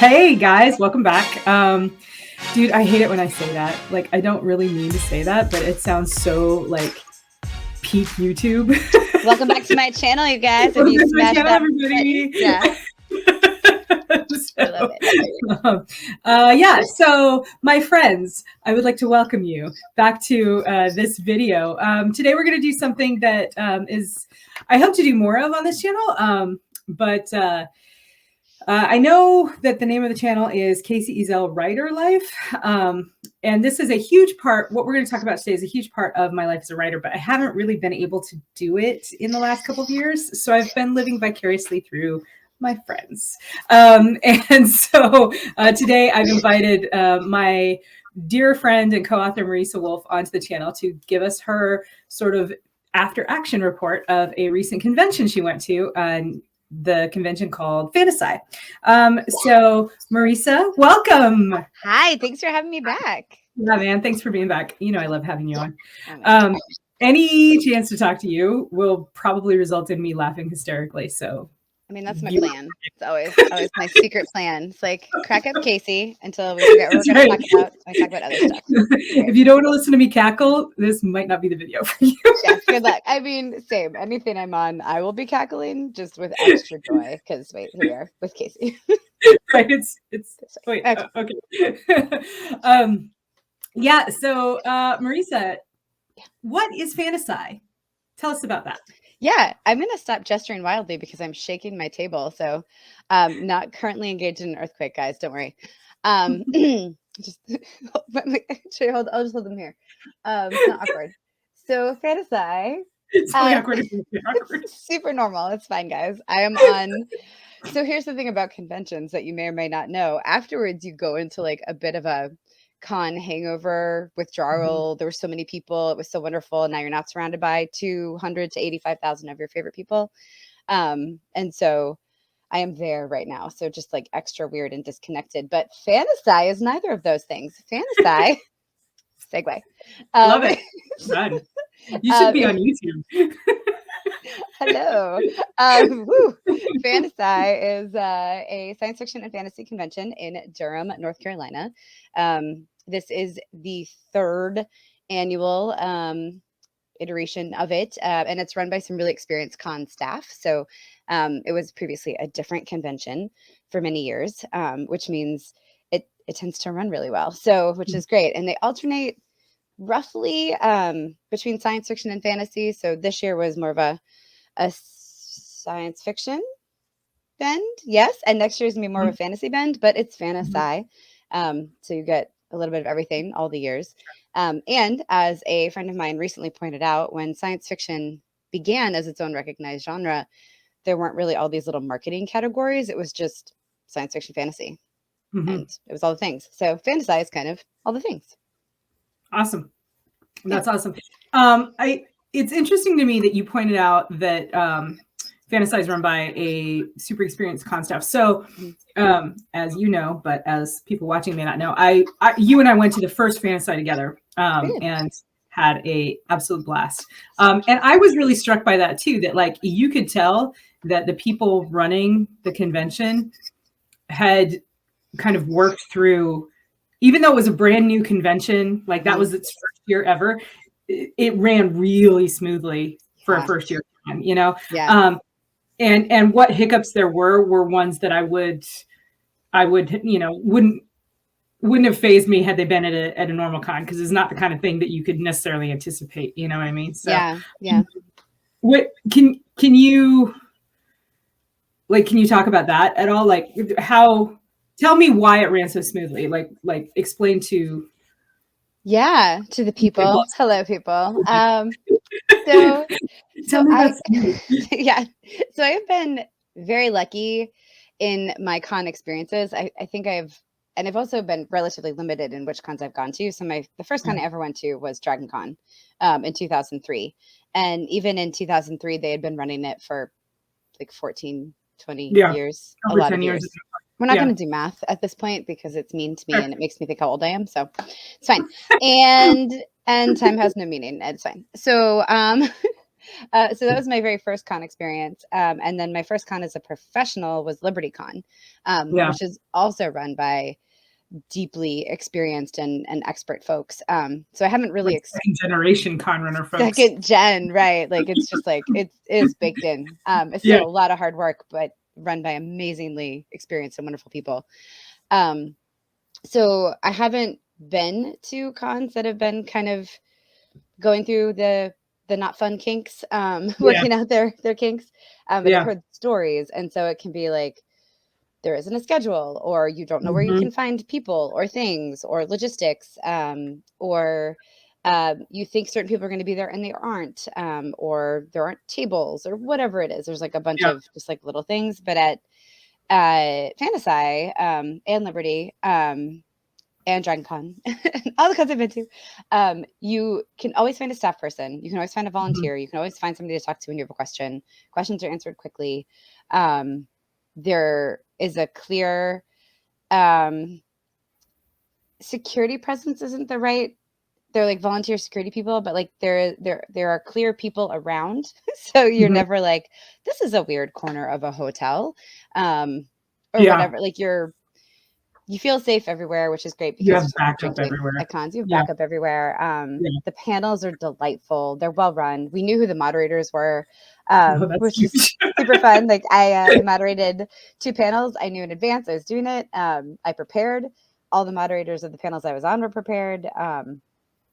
Hey guys, welcome back. Dude, I hate it when I say that. Like, I don't really mean to say that, but it sounds so like peak YouTube. Welcome back to my channel, you guys. Welcome back to my channel, everybody. Yeah. I love it. Yeah, so my friends, I would like to welcome you back to this video. Today we're going to do something that is, I hope to do more of on this channel, but I know that the name of the channel is Casey Ezel Writer Life. And this is a huge part, what we're going to talk about today is a huge part of my life as a writer, but I haven't really been able to do it in the last couple of years. So I've been living vicariously through my friends. And so today I've invited my dear friend and co-author Marisa Wolf onto the channel to give us her sort of after action report of a recent convention she went to, the convention called FantaSci. So Marisa, welcome. Hi, thanks for having me back. Yeah, man, thanks for being back. You know, I love having you on. Any chance to talk to you will probably result in me laughing hysterically. So, I mean, that's my plan. It's always my secret plan. It's like crack up Casey until we figure out what we're going to talk about. I talk about other stuff. If you don't want to listen to me cackle, this might not be the video for you. Yeah, good luck. I mean, same. Anything I'm on, I will be cackling just with extra joy. Because wait, here we are with Casey. Right. It's wait. Okay. Yeah. So, Marisa, what is FantaSci? Tell us about that. Yeah, I'm going to stop gesturing wildly because I'm shaking my table. So not currently engaged in an earthquake, guys. Don't worry. Just I'll just hold them here. It's not awkward. So FantaSci. It's really awkward. Super normal. It's fine, guys. I am on. So here's the thing about conventions that you may or may not know. Afterwards, you go into like a bit of a con hangover, withdrawal. Mm-hmm. There were so many people. It was so wonderful. Now you're not surrounded by 200 to 85,000 of your favorite people. And so I am there right now. So just like extra weird and disconnected. But FantaSci is neither of those things. FantaSci, segue. Love it. Done. You should be on YouTube. Hello. FantaSci is a science fiction and fantasy convention in Durham, North Carolina. This is the third annual iteration of it, and it's run by some really experienced con staff. So it was previously a different convention for many years, which means it tends to run really well. So, which is great. And they alternate roughly between science fiction and fantasy. So this year was more of a science fiction bend, yes, and next year is gonna be more of a fantasy bend, but it's FantaSci. So you get a little bit of everything all the years. And as a friend of mine recently pointed out, when science fiction began as its own recognized genre, there weren't really all these little marketing categories. It was just science fiction, fantasy, and it was all the things. So FantaSci is kind of all the things. Awesome. That's awesome. It's interesting to me that you pointed out that FantaSci is run by a super experienced con staff. So, as you know, but as people watching may not know, you and I went to the first FantaSci together and had a absolute blast. And I was really struck by that too. That like you could tell that the people running the convention had kind of worked through, even though it was a brand new convention, like that was its first year ever. It ran really smoothly for a first year time, you know? Yeah. And what hiccups there were ones that I would, you know, wouldn't have fazed me had they been at a normal con, because it's not the kind of thing that you could necessarily anticipate, you know what I mean? So yeah. What can you talk about that at all? Like tell me why it ran so smoothly. Like explain to the people. Hello, people. So tell me about yeah. So I've been very lucky in my con experiences. I think I've also been relatively limited in which cons I've gone to. So the first con I ever went to was Dragon Con in 2003. And even in 2003, they had been running it for like 14, 20 years. A lot of years. We're not going to do math at this point because it's mean to me and it makes me think how old I am. So it's fine. And time has no meaning. It's fine. So So that was my very first con experience. And then my first con as a professional was Liberty Con, Yeah. which is also run by deeply experienced and expert folks. So I haven't really second generation con runner folks. Second gen, right? Like it's just like it is baked in. It's still a lot of hard work, but run by amazingly experienced and wonderful people. So I haven't been to cons that have been kind of going through the not fun kinks, working out their kinks. But I've heard stories, and so it can be like there isn't a schedule, or you don't know where you can find people or things or logistics, or you think certain people are going to be there and they aren't, or there aren't tables or whatever it is. There's like a bunch of just like little things. But at FantaSci and Liberty and Dragon Con, all the cons I've been to, you can always find a staff person. You can always find a volunteer. You can always find somebody to talk to when you have a question. Questions are answered quickly. There is a clear security presence isn't the right. They're like volunteer security people, but like there are clear people around. So you're never like, this is a weird corner of a hotel, or whatever. Like you feel safe everywhere, which is great because you have backup everywhere. At cons, you have backup everywhere. The panels are delightful. They're well run. We knew who the moderators were, which is super fun. Like I moderated 2 panels. I knew in advance I was doing it. I prepared. All the moderators of the panels I was on were prepared.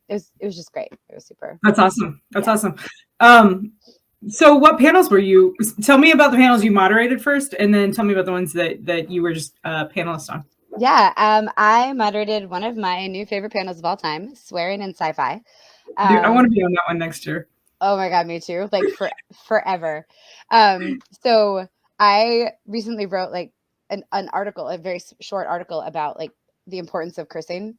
It was just great. It was super. That's awesome. That's awesome. So what panels were you? Tell me about the panels you moderated first, and then tell me about the ones that you were just a panelist on. Yeah, I moderated one of my new favorite panels of all time, swearing in sci-fi. Dude, I want to be on that one next year. Oh my God, me too. Like forever. So I recently wrote like an article, a very short article about like the importance of cursing,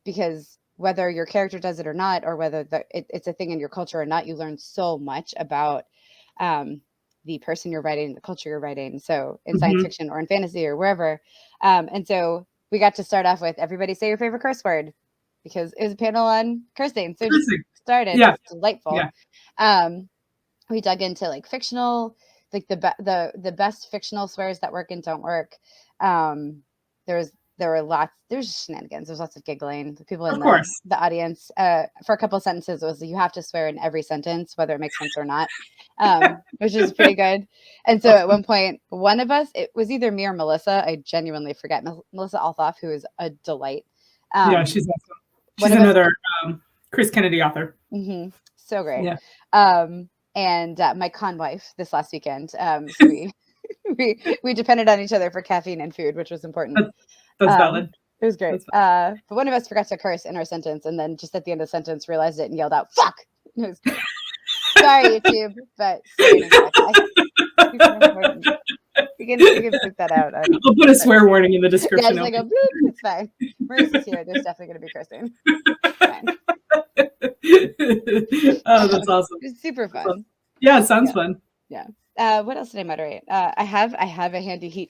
because whether your character does it or not, or whether it's a thing in your culture or not, you learn so much about the person you're writing, the culture you're writing. So in science fiction or in fantasy or wherever. And so we got to start off with everybody say your favorite curse word, because it was a panel on cursing. So just started. Yeah. It's delightful. Yeah. We dug into like fictional, like the best fictional swears that work and don't work. There were lots. There's shenanigans. There's lots of giggling. The people in the audience. For a couple of sentences, it was you have to swear in every sentence, whether it makes sense or not, which is pretty good. And so at one point, one of us, it was either me or Melissa. I genuinely forget. Melissa Althoff, who is a delight. Yeah, she's awesome. She's another Chris Kennedy author. So great. Yeah. And my con wife this last weekend. So we depended on each other for caffeine and food, which was important. That's valid. It was great. But one of us forgot to curse in our sentence, and then just at the end of the sentence realized it and yelled out, "Fuck!" It was great. Sorry, YouTube, but you can put that out. I'll put a swear warning in the description. Yeah, it's like a bloop. It's fine. Marisa's here. There's definitely going to be cursing. Oh, that's awesome. It's super fun. Yeah, it sounds fun. Yeah. What else did I moderate? I have a handy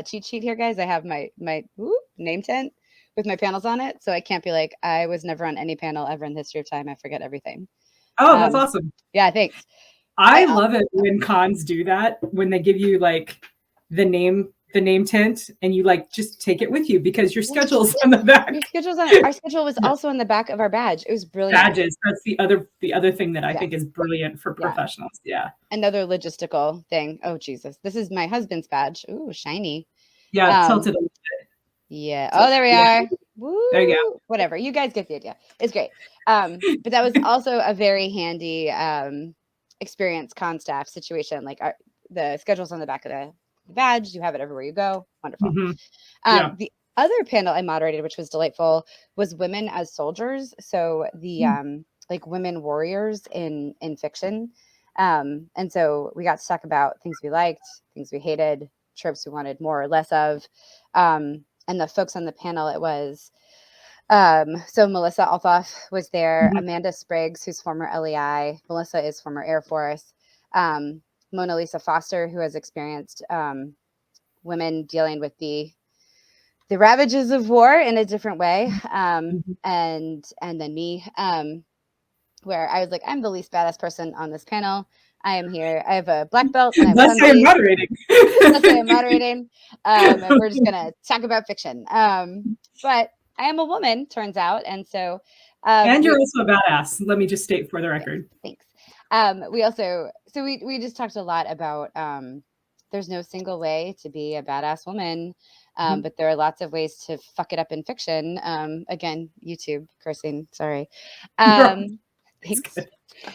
cheat sheet here, guys. I have my name tent with my panels on it, so I can't be like I was never on any panel ever in the history of time. I forget everything. Oh, that's awesome. Yeah, thanks. I love it when cons do that, when they give you like the name tent and you like just take it with you because your schedule's on the back. Your schedule's on our schedule was also on the back of our badge. It was brilliant. Badges. That's the other thing that I think is brilliant for professionals. Yeah. Another logistical thing. Oh Jesus. This is my husband's badge. Ooh, shiny. Yeah, tilted a little bit. Yeah. Oh, there we are. Woo. There you go. Whatever. You guys get the idea. It's great. But that was also a very handy experience con staff situation. Like the schedule's on the back of the badge. You have it everywhere you go. Wonderful. The other panel I moderated, which was delightful, was women as soldiers. So the like women warriors in fiction. And so we got to talk about things we liked, things we hated, tropes we wanted more or less of. And the folks on the panel, it was so Melissa Althoff was there, Amanda Spriggs, who's former LEI, Melissa is former Air Force, Mona Lisa Foster, who has experienced women dealing with the ravages of war in a different way, and then me. where I was like, I'm the least badass person on this panel. I am here. I have a black belt and I'm Let's say I'm moderating. Let's say I'm moderating. And we're just gonna talk about fiction. But I am a woman, turns out, and so and you're also a badass. Let me just state for the record. Thanks. We also we just talked a lot about there's no single way to be a badass woman. But there are lots of ways to fuck it up in fiction. Again, YouTube cursing, sorry. Thanks.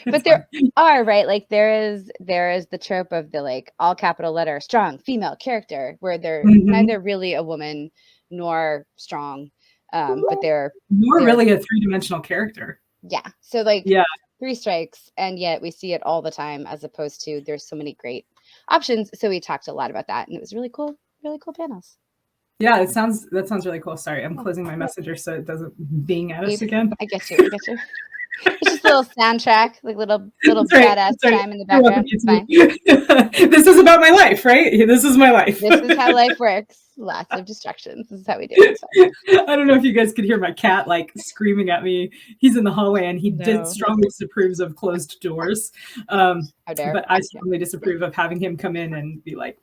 But there are, right? Like there is the trope of the like all capital letter strong female character where they're neither really a woman nor strong. But they're really a three-dimensional character. Yeah. So like 3 strikes, and yet we see it all the time as opposed to there's so many great options. So we talked a lot about that and it was really cool panels. Yeah, that sounds really cool. Sorry, I'm closing my messenger so it doesn't bing at us again. I get you. It's just a little soundtrack, like little badass chime in the background. It's fine. This is about my life, right? This is my life. This is how life works. Lots of distractions. This is how we do it. I don't know if you guys could hear my cat like screaming at me. He's in the hallway and he strongly disapproves of closed doors. How dare. But I strongly disapprove of having him come in and be like,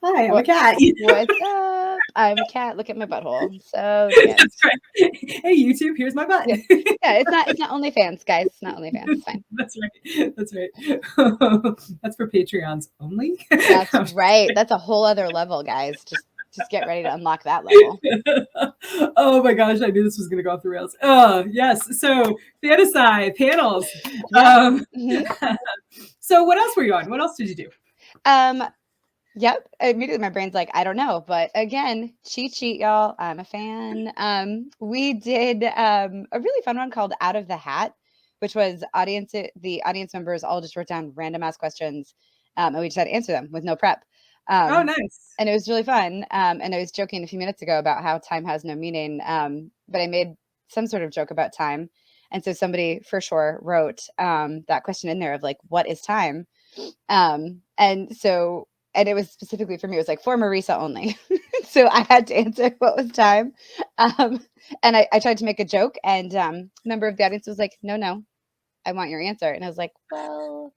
hi, I'm a cat. What's up? I'm a cat. Look at my butthole. So that's right. Hey YouTube, here's my butt. Yeah, it's not OnlyFans, guys. It's not OnlyFans. It's fine. That's right. That's for Patreons only. That's right. That's a whole other level, guys. Just get ready to unlock that level. Oh my gosh, I knew this was gonna go off the rails. Yes. So FantaSci panels. So what else were you on? What else did you do? Yep. Immediately my brain's like, I don't know. But again, cheat sheet, y'all. I'm a fan. We did a really fun one called Out of the Hat, which was the audience members all just wrote down random ass questions. And we just had to answer them with no prep. Oh, nice. And it was really fun. And I was joking a few minutes ago about how time has no meaning. But I made some sort of joke about time. And so somebody for sure wrote that question in there of like, what is time? And it was specifically for me. It was like for Marisa only. So I had to answer what was time. And I tried to make a joke. And a member of the audience was like, no, I want your answer. And I was like, well,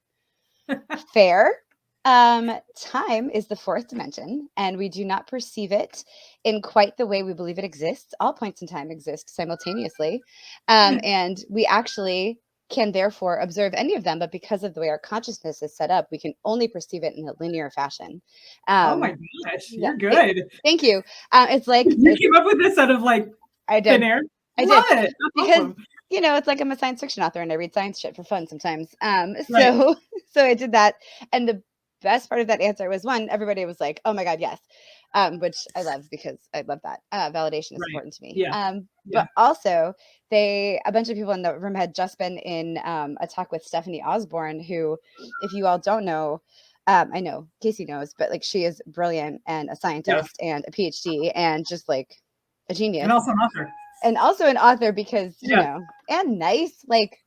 fair. Time is the 4th dimension, and we do not perceive it in quite the way we believe it exists. All points in time exist simultaneously. And we actually can therefore observe any of them, but because of the way our consciousness is set up, we can only perceive it in a linear fashion. Oh my gosh, you're good. Thank you. It's like you came up with this out of like thin air. I did because it's like I'm a science fiction author and I read science shit for fun sometimes. So I did that, and the best part of that answer was one, everybody was like, "Oh my god, yes," which I love because I love that validation is important to me. But also, a bunch of people in the room had just been in a talk with Stephanie Osborne, who, if you all don't know, I know Casey knows, but like she is brilliant and a scientist and a PhD and just like a genius, and also an author. And also an author because you know, and nice, like.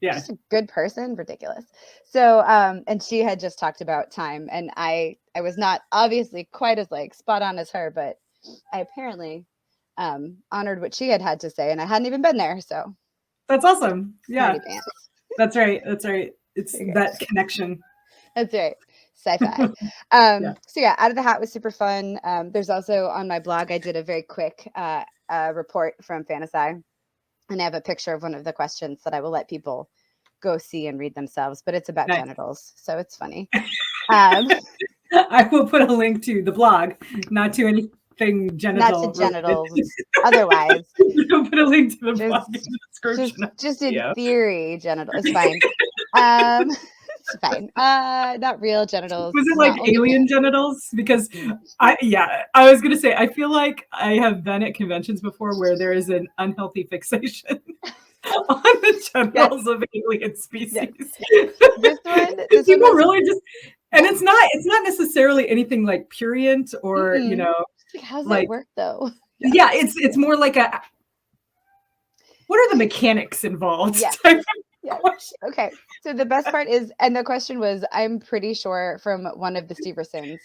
Just a good person, ridiculous. So, and she had just talked about time, and I was not obviously quite as like spot on as her, but I apparently honored what she had to say, and I hadn't even been there, so that's awesome. Yeah, that's right. It's that connection. That's right. Sci-fi. So yeah, Out of the Hat was super fun. There's also on my blog, I did a very quick report from FantaSci. And I have a picture of one of the questions that I will let people go see and read themselves, but it's about genitals, so it's funny. I will put a link to the blog, not to anything genital. Not to genitals. Otherwise, I'll put a link to the blog in the description. Just in theory, genital. It's fine. It's fine. Not real genitals. Was it like alien genitals? Because I was gonna say I feel like I have been at conventions before where there is an unhealthy fixation on the genitals of alien species. This one people really just, and it's not necessarily anything like prurient or like, how's that work though? Yeah, it's more like what are the mechanics involved? Yeah. Okay. So the best part is, and the question was, I'm pretty sure from one of the Steversons,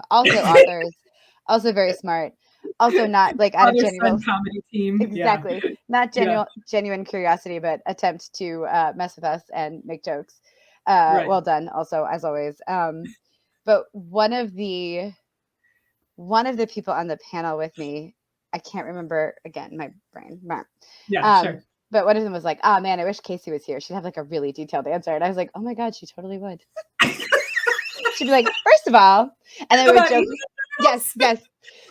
also authors, also very smart. Also not like out of Father-son comedy team. exactly, Yeah. not Yeah. genuine curiosity, but attempt to mess with us and make jokes. Right. Well done, also as always. But one of the people on the panel with me, I can't remember, again, my brain. Yeah, sure. But one of them was like, "Oh man, I wish Casey was here. She'd have like a really detailed answer." And I was like, "Oh my god, she totally would." She'd be like, "First of all," and then we would joke. Yes.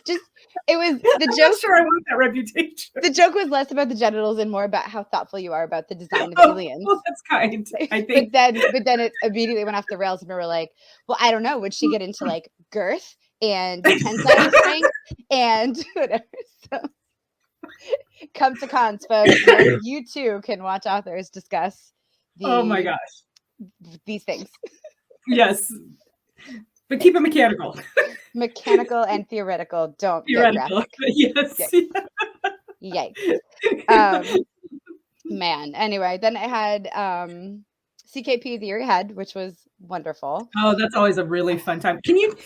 Just it was the I'm joke. not sure I want that reputation. The joke was less about the genitals and more about how thoughtful you are about the design of aliens. Oh, that's kind. I think. But then it immediately went off the rails, and we were like, "Well, I don't know. Would she get into like girth and tensile strength and whatever?" So, come to cons, folks. You too can watch authors discuss Oh my gosh. these things. Yes. But keep it mechanical. Mechanical and theoretical. Don't Theoretical. get graphic. Yes. Yikes. Man. Anyway, then I had CKP the year ahead, which was wonderful. Oh, that's always a really fun time. Can you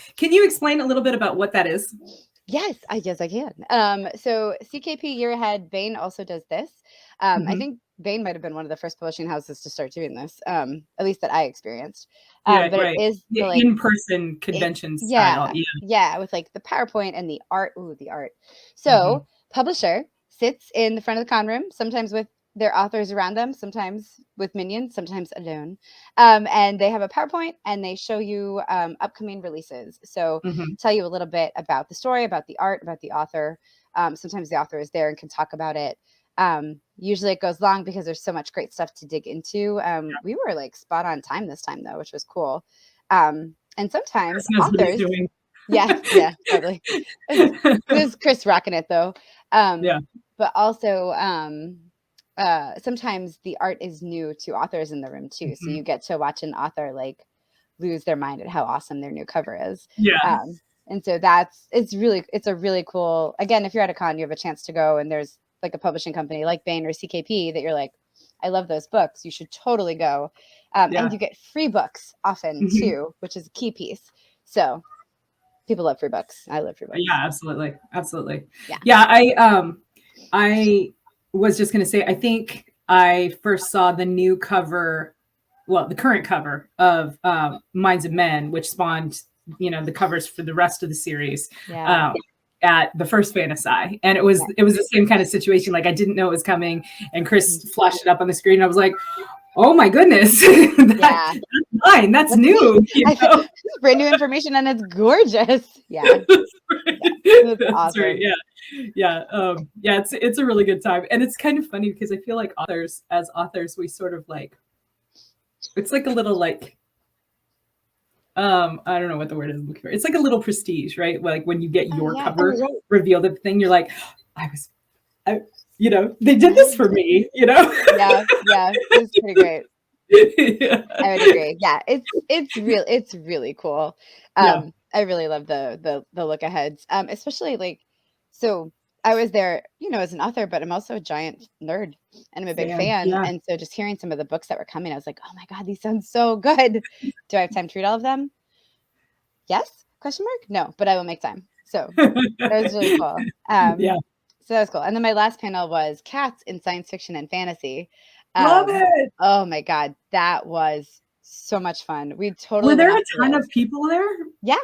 explain a little bit about what that is? Yes, I can. So CKP year ahead, Bain also does this. I think Bain might have been one of the first publishing houses to start doing this, at least that I experienced. Yeah, but right. it is the like in-person convention style. Yeah, with like the PowerPoint and the art. Ooh, the art. So publisher sits in the front of the con room, sometimes with their authors around them, sometimes with minions, sometimes alone. And they have a PowerPoint and they show you upcoming releases. So tell you a little bit about the story, about the art, about the author. Sometimes the author is there and can talk about it. Usually it goes long because there's so much great stuff to dig into. We were like spot on time this time though, which was cool. And sometimes authors, yeah, totally. It was Chris rocking it though. But also, sometimes the art is new to authors in the room too. So you get to watch an author like lose their mind at how awesome their new cover is. Yeah. And so it's a really cool, again, if you're at a con, you have a chance to go and there's like a publishing company like Bain or CKP that you're like, I love those books. You should totally go. And you get free books often too, which is a key piece. So people love free books. I love free books. Yeah, absolutely. Absolutely. Yeah. I was just going to say, I think I first saw the new cover, well, the current cover of Minds of Men, which spawned, the covers for the rest of the series. At the first FantaSci, and it was the same kind of situation. Like I didn't know it was coming, and Chris flashed it up on the screen. And I was like, "Oh my goodness, that's mine. That's new. It's brand new information, and it's gorgeous." Yeah, it's awesome. That's right. Yeah. It's a really good time, and it's kind of funny because I feel like as authors, we sort of like, it's like a little like. I don't know what the word is I'm looking for. It's like a little prestige, right? Like when you get your cover revealed at the thing, you're like, they did this for me, Yeah, it's pretty great. I would agree. Yeah, it's really cool. I really love the look aheads, especially like, so I was there, as an author, but I'm also a giant nerd and I'm a big fan. Yeah. And so just hearing some of the books that were coming, I was like, oh my God, these sound so good. Do I have time to read all of them? Yes? ? No, but I will make time. So that was really cool. So that was cool. And then my last panel was cats in science fiction and fantasy. Love it. Oh my God. That was so much fun. We totally were there a ton of people there? Yeah.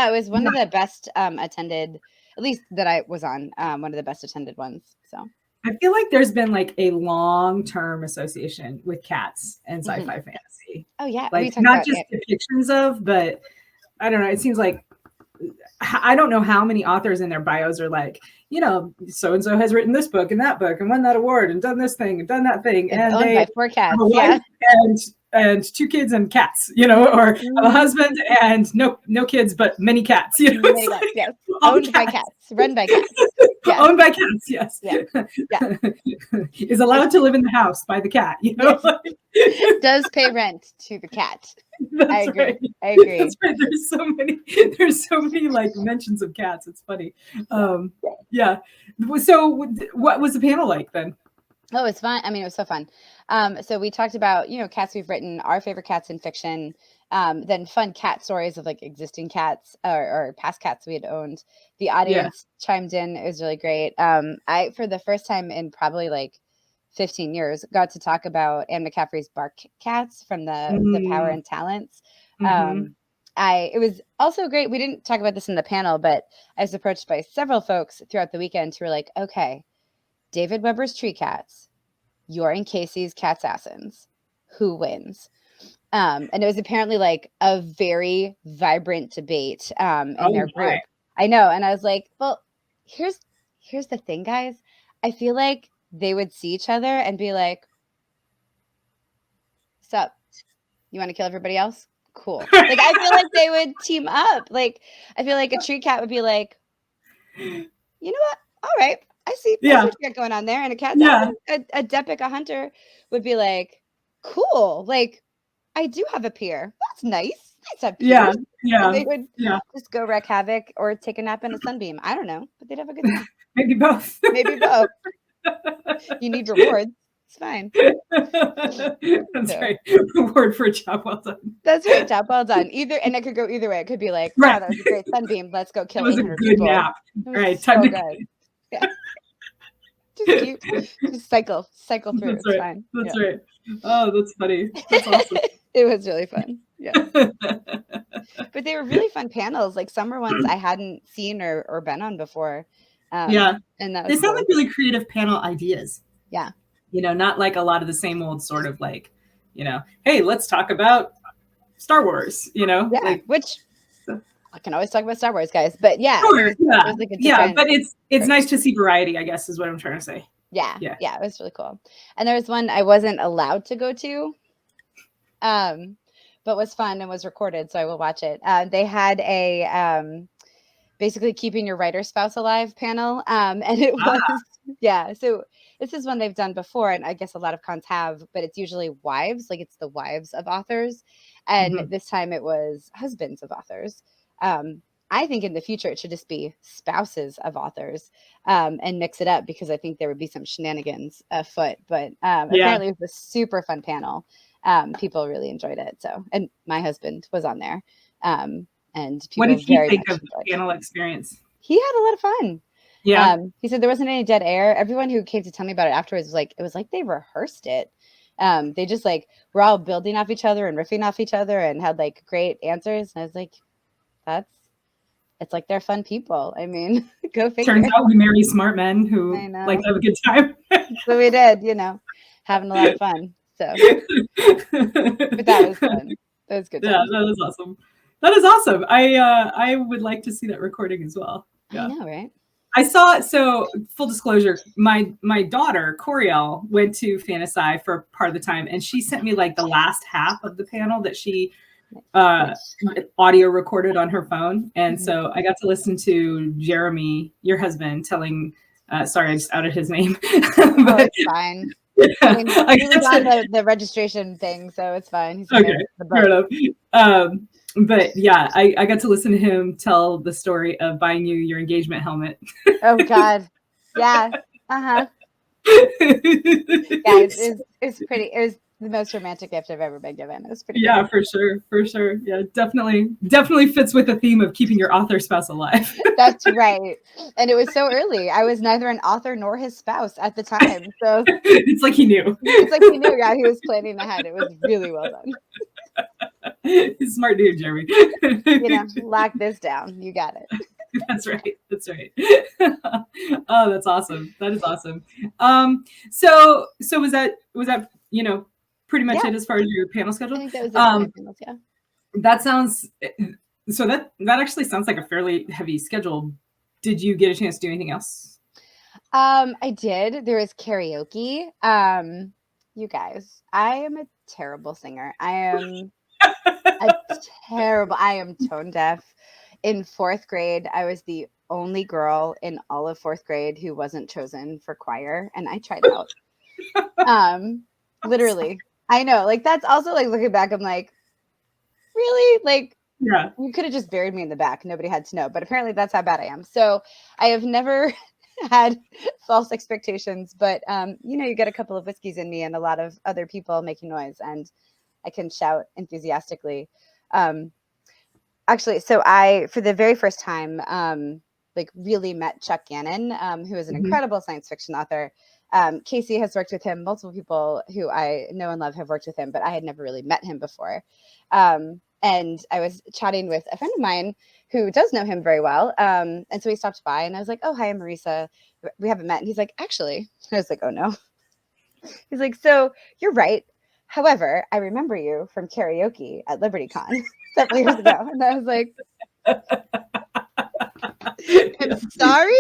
It was one of the best attended, at least that I was on, one of the best attended ones. So I feel like there's been like a long-term association with cats and sci-fi fantasy. Oh yeah. Like not just depictions of, but I don't know. It seems like, I don't know how many authors in their bios are like, so-and-so has written this book and that book and won that award and done this thing and done that thing. And owned by 4 cats. And 2 kids and cats, or a husband and no kids, but many cats, Many cats, yes. Owned by cats, run by cats. Yes. Owned by cats, yes. Yeah. Is allowed to live in the house by the cat, Yes. Does pay rent to the cat. I agree. Right. I agree. That's right. There's so many like mentions of cats. It's funny. Yeah. So what was the panel like then? Oh, it's fun. I mean, it was so fun. So we talked about, cats we've written, our favorite cats in fiction, Then fun cat stories of like existing cats or past cats we had owned. The audience chimed in. It was really great. I, for the first time in probably like 15 years, got to talk about Anne McCaffrey's Bark Cats from the Power and Talents. It was also great. We didn't talk about this in the panel, but I was approached by several folks throughout the weekend who were like, okay, David Weber's Tree Cats, you're in Casey's Cat Assassins. Who wins? And it was apparently like a very vibrant debate in their group. I know. And I was like, well, here's the thing, guys. I feel like they would see each other and be like, sup, you want to kill everybody else? Cool. Like, I feel like they would team up. Like, I feel like a tree cat would be like, you know what? All right. I see what you got going on there. And a cat, a Depic, a hunter would be like, cool. Like, I do have a peer. That's nice. Nice to have peers. And they would just go wreak havoc or take a nap in a sunbeam. I don't know, but they'd have a good time. Maybe both. Maybe both. You need rewards. It's fine. That's right. Reward for a job well done. That's right. Job well done. Either, and it could go either way. It could be like, wow, that was a great sunbeam. Let's go kill 800 people. Nap. Right. So good. Yeah. Just cute. Just cycle through. That's it's right. fine. That's right. Oh, that's funny. That's awesome. It was really fun. Yeah. But they were really fun panels. Like some were ones I hadn't seen or been on before. And that was they sound like really creative panel ideas. Yeah. You know, not like a lot of the same old sort of like, you know, hey, let's talk about Star Wars, you know? Yeah. Like, which I can always talk about Star Wars, guys. But yeah. Sure, it was like a different, but it's nice to see variety, I guess, is what I'm trying to say. Yeah. It was really cool. And there was one I wasn't allowed to go to, but was fun and was recorded, so I will watch it. They had a basically keeping your writer spouse alive panel, and it was so this is one they've done before, and I guess a lot of cons have, but it's usually wives, like it's the wives of authors, and this time it was husbands of authors. I think in the future it should just be spouses of authors, and mix it up, because I think there would be some shenanigans afoot. But apparently it was a super fun panel. People really enjoyed it. So, and my husband was on there. And people what did he very think much of the panel experience? He had a lot of fun. Yeah. He said there wasn't any dead air. Everyone who came to tell me about it afterwards was like, it was like they rehearsed it. They just like were all building off each other and riffing off each other and had like great answers. And I was like, it's like they're fun people. I mean, go figure. Turns out we marry smart men who like to have a good time. So we did, having a lot of fun. So, but that was fun. That was good. Yeah, that was awesome. That is awesome. I would like to see that recording as well. Yeah. I know, right? I saw, so full disclosure, my daughter, Coriel, went to FantaSci for part of the time, and she sent me like the last half of the panel that she audio recorded on her phone. And so I got to listen to Jeremy, your husband, telling, sorry, I just outed his name. But, it's fine. I mean, he was on the registration thing, so it's fine. He's okay, fair enough. But yeah, I got to listen to him tell the story of buying you your engagement helmet. Oh God, yeah, Yeah, it's pretty. It was the most romantic gift I've ever been given. It was pretty. Yeah, cool. For sure. Yeah, definitely fits with the theme of keeping your author spouse alive. That's right. And it was so early. I was neither an author nor his spouse at the time, so it's like he knew. It's like he knew. Yeah, he was planning ahead. It was really well done. He's smart dude, Jeremy. Lock this down. You got it. That's right. Oh, that's awesome. That is awesome. So was that pretty much it as far as your panel schedule? I think that was it for my panels, yeah. That sounds so that actually sounds like a fairly heavy schedule. Did you get a chance to do anything else? I did. There was karaoke. You guys, I am a terrible singer. I am I am tone deaf. In 4th grade, I was the only girl in all of 4th grade who wasn't chosen for choir, and I tried out. Literally. I know, like that's also like looking back, I'm like, really? Like, yeah, you could have just buried me in the back. Nobody had to know, but apparently that's how bad I am. So I have never had false expectations, but you get a couple of whiskeys in me and a lot of other people making noise, and I can shout enthusiastically. Actually, so I, for the very first time, like really met Chuck Gannon, who is an incredible science fiction author. Casey has worked with him. Multiple people who I know and love have worked with him, but I had never really met him before. And I was chatting with a friend of mine who does know him very well. And so he stopped by and I was like, oh, hi, I'm Marisa. We haven't met. And he's like, actually, I was like, oh no. He's like, so you're right. However, I remember you from karaoke at LibertyCon several years ago. And I was like, I'm sorry.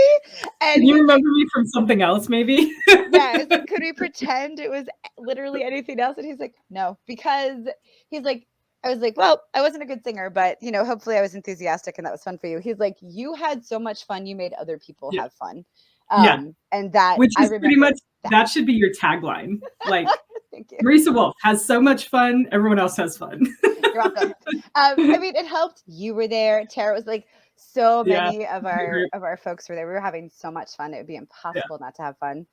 And you remember me from something else, maybe? yeah, I was like, could we pretend it was literally anything else? And he's like, no, because he's like, I was like, well, I wasn't a good singer, but you know, hopefully I was enthusiastic and that was fun for you. He's like, you had so much fun, you made other people have fun. And that, which is I pretty much that should be your tagline. Like, thank you. Marisa Wolf has so much fun, everyone else has fun. You're welcome. I mean, it helped. You were there. Tara was like, so many of our folks were there. We were having so much fun. It would be impossible not to have fun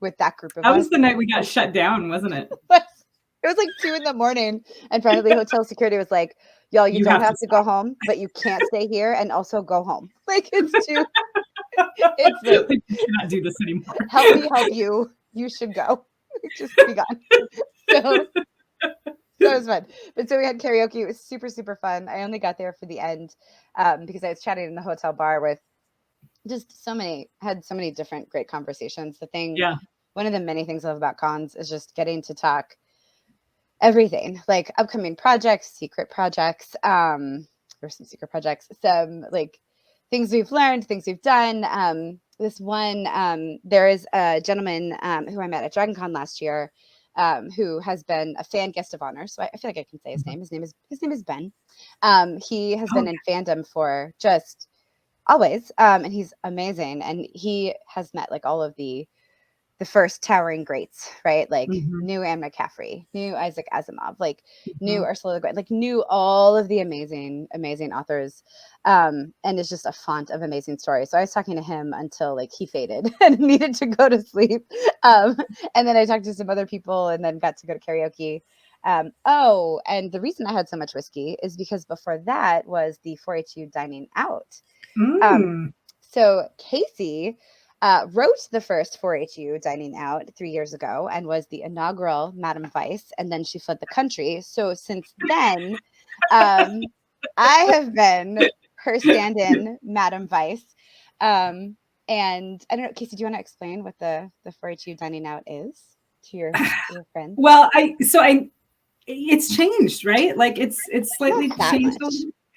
with that group of us. That was the night we got shut down, wasn't it? It was like 2 a.m. and finally hotel security was like, y'all, you don't have to go home, but you can't stay here and also go home. Like, it's too, it's like, you cannot do this anymore. Help me help you. You should go. Just be gone. So that was fun. But so we had karaoke. It was super, super fun. I only got there for the end because I was chatting in the hotel bar with just had so many different great conversations. One of the many things I love about cons is just getting to talk everything, like upcoming projects, secret projects, or some secret projects, some like things we've learned, things we've done. This one, there is a gentleman who I met at DragonCon last year, who has been a fan guest of honor. So I feel like I can say his name. His name is Ben. He has been in fandom for just always, and he's amazing. And he has met like all of the first towering greats, right? Like new Anne McCaffrey, new Isaac Asimov, like new Ursula Le Guin, like new all of the amazing, amazing authors. And it's just a font of amazing stories. So I was talking to him until like he faded and needed to go to sleep. And then I talked to some other people and then got to go to karaoke. And the reason I had so much whiskey is because before that was the 4HU dining out. So Casey wrote the first 4HU dining out 3 years ago and was the inaugural Madam Vice, and then she fled the country. So since then, I have been her stand-in Madam Vice. And I don't know, Casey, do you want to explain what the 4HU dining out is to your friends? Well, it's changed, right? Like it's slightly changed.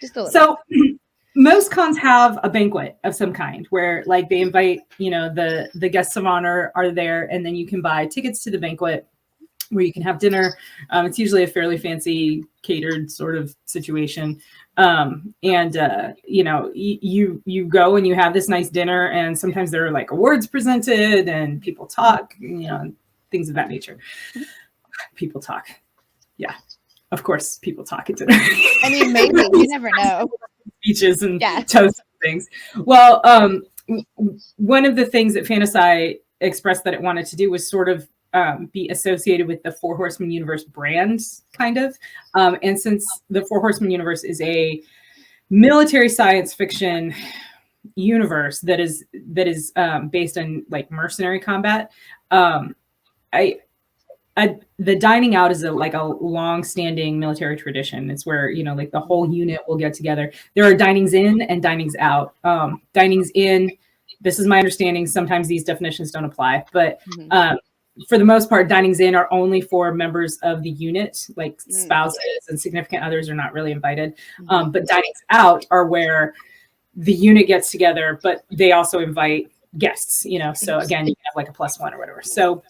Just a little. So most cons have a banquet of some kind where like they invite, the guests of honor are there, and then you can buy tickets to the banquet where you can have dinner. It's usually a fairly fancy catered sort of situation. You go and you have this nice dinner, and sometimes there are like awards presented and people talk, things of that nature. People talk. Yeah, of course, people talk at dinner. I mean, maybe, you never know. Speeches and toast things. Well, one of the things that FantaSci expressed that it wanted to do was sort of be associated with the Four Horsemen universe brand, kind of. And since the Four Horsemen universe is a military science fiction universe that is based on like mercenary combat, the dining out is a long-standing military tradition. It's where, like the whole unit will get together. There are dinings in and dinings out. Dinings in, this is my understanding. Sometimes these definitions don't apply, but for the most part, dinings in are only for members of the unit, like spouses and significant others are not really invited. But dinings out are where the unit gets together, but they also invite guests, so again, you have like a +1 or whatever. So,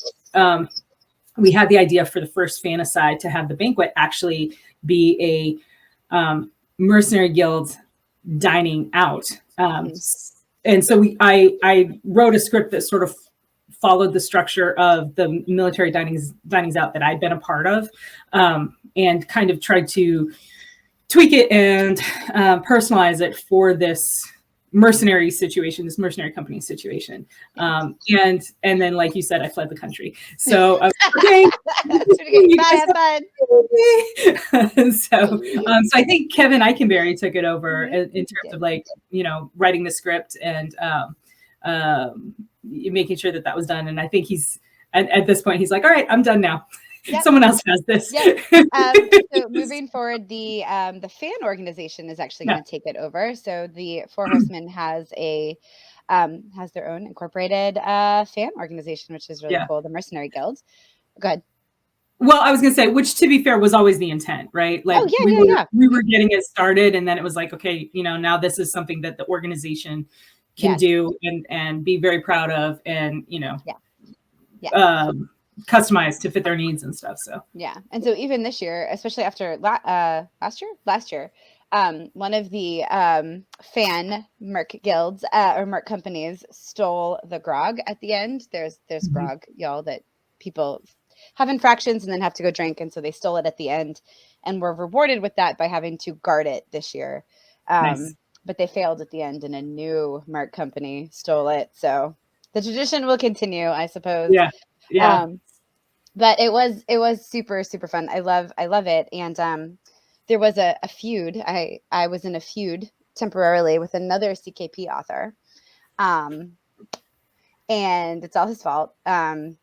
we had the idea for the first FantaSci to have the banquet actually be a mercenary guild dining out. And so I wrote a script that sort of followed the structure of the military dinings out that I'd been a part of, and kind of tried to tweak it and personalize it for this mercenary situation, this mercenary company situation. And then, like you said, I fled the country. So I was like, okay, you guys Bye, have fun. So I think Kevin Eikenberry took it over in terms of like, writing the script and making sure that was done. And I think he's at this point, he's like, all right, I'm done now. Yep. Someone else has this. Yep. So moving forward, the fan organization is actually going to take it over. So the Four Horsemen has their own incorporated fan organization, which is really cool. The Mercenary Guild. Go ahead. Well, I was going to say, which to be fair was always the intent, right? Like we were getting it started, and then it was like, okay, now this is something that the organization can do and be very proud of, and customized to fit their needs and stuff. So and so even this year, especially after last year, one of the fan merc guilds or merc companies stole the grog at the end. There's grog, y'all, that people have infractions and then have to go drink, and so they stole it at the end, and were rewarded with that by having to guard it this year. Nice. But they failed at the end, and a new merc company stole it. So the tradition will continue, I suppose. Yeah. But it was super, super fun. I love it. And there was a feud. I was in a feud temporarily with another CKP author. And it's all his fault. And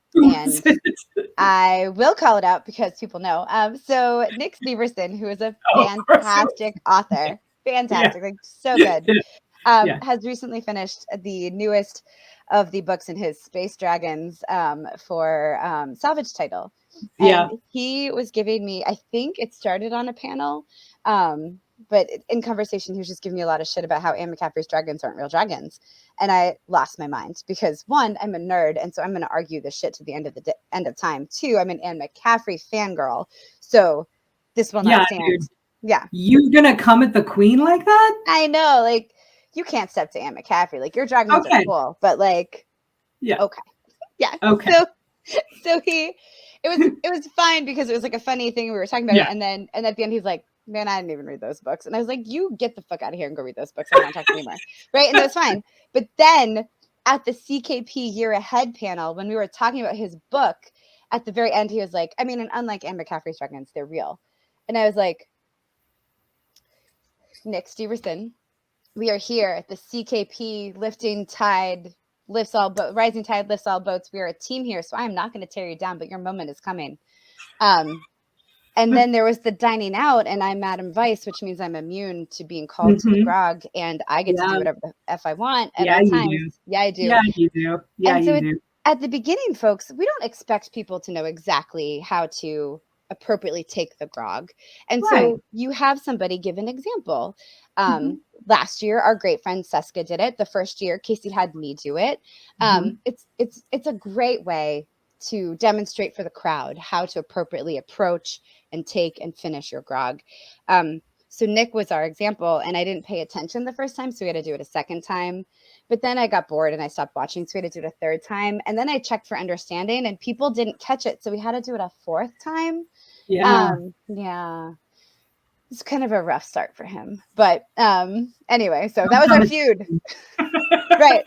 I will call it out because people know. So Nick Steverson, who is a fantastic author, like so good, has recently finished the newest of the books in his Space Dragons for Salvage title. And he was giving me, I think it started on a panel, but in conversation, he was just giving me a lot of shit about how Anne McCaffrey's dragons aren't real dragons. And I lost my mind because, one, I'm a nerd, and so I'm going to argue this shit to the end of time. Two, I'm an Anne McCaffrey fangirl, so this will not stand. Dude. Yeah. You're going to come at the queen like that? I know, like, you can't step to Anne McCaffrey. Like, your dragons are cool, but like, okay. Okay. So it was fine because it was like a funny thing. We were talking about it, and then at the end he's like, man, I didn't even read those books. And I was like, you get the fuck out of here and go read those books. I don't want to talk to you anymore. Right. And that was fine. But then at the CKP Year Ahead panel, when we were talking about his book, at the very end, he was like, I mean, and unlike Anne McCaffrey's dragons, they're real. And I was like, Nick Steverson, we are here at the CKP rising tide lifts all boats. We are a team here. So I am not going to tear you down, but your moment is coming. And then there was the dining out, and I'm Madam Vice, which means I'm immune to being called to the grog, and I get to do whatever the F I want at all times. Yeah, I do. Yeah, you do. Yeah, and so you do. At the beginning, folks, we don't expect people to know exactly how to appropriately take the grog. And so you have somebody give an example. Last year, our great friend Seska did it. The first year, Casey had me do it. It's a great way to demonstrate for the crowd how to appropriately approach and take and finish your grog. So Nick was our example, and I didn't pay attention the first time, so we had to do it a second time. But then I got bored and I stopped watching, so we had to do it a third time. And then I checked for understanding, and people didn't catch it, so we had to do it a fourth time. It's kind of a rough start for him. But anyway, so that was our feud. Right.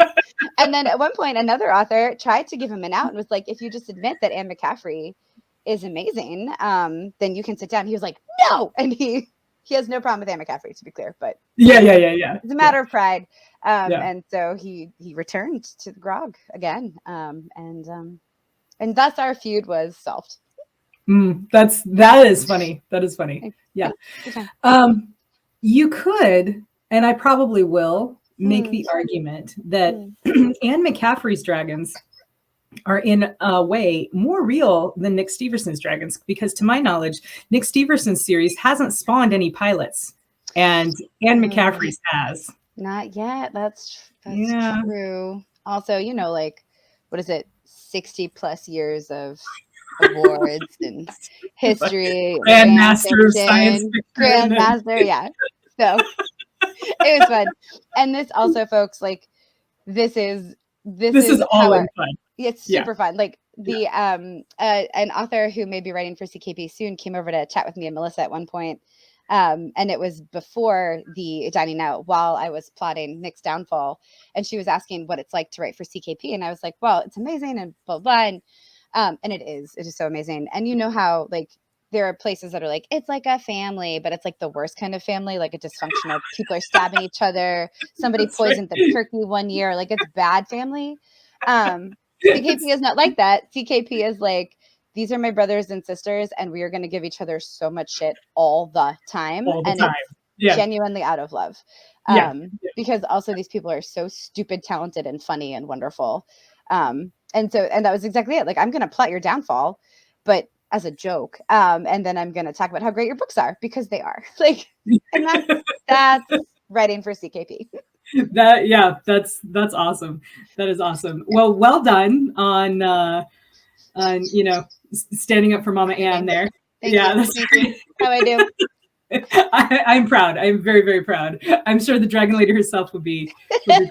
And then at one point, another author tried to give him an out and was like, if you just admit that Anne McCaffrey is amazing, then you can sit down. He was like, no. And he has no problem with Anne McCaffrey, to be clear. But yeah. It's a matter of pride. And so he returned to the grog again. And thus our feud was solved. That is funny. That is funny. Yeah. You could, and I probably will, make the argument that Anne McCaffrey's dragons are in a way more real than Nick Steverson's dragons, because to my knowledge, Nick Steverson's series hasn't spawned any pilots, and Anne McCaffrey's has. Not yet. That's true. Also, like, what is it? 60 plus years of awards and history, Grandmaster, science fiction, Grandmaster, yeah. So it was fun. And this also, folks, like, this is all in fun. It's super fun. Like the an author who may be writing for CKP soon came over to chat with me and Melissa at one point, And it was before the dining out while I was plotting Nick's downfall. And she was asking what it's like to write for CKP. And I was like, well, it's amazing and blah, blah. And it is so amazing. And you know how like there are places that are like, it's like a family, but it's like the worst kind of family, like a dysfunctional, people are stabbing each other. Somebody poisoned the turkey one year. Like it's bad family. CKP is not like that. CKP is like, these are my brothers and sisters, and we are going to give each other so much shit all the time. All the and time. It's genuinely out of love. Because also these people are so stupid, talented, and funny and wonderful. And that was exactly it. Like, I'm going to plot your downfall, but as a joke. And then I'm going to talk about how great your books are, because they are. Like, and that's writing for CKP. That's awesome. That is awesome. Well done on standing up for Mama Ann there. Thank you. Thank you. How I do. I'm proud. I'm very, very proud. I'm sure the Dragon Lady herself would be proud.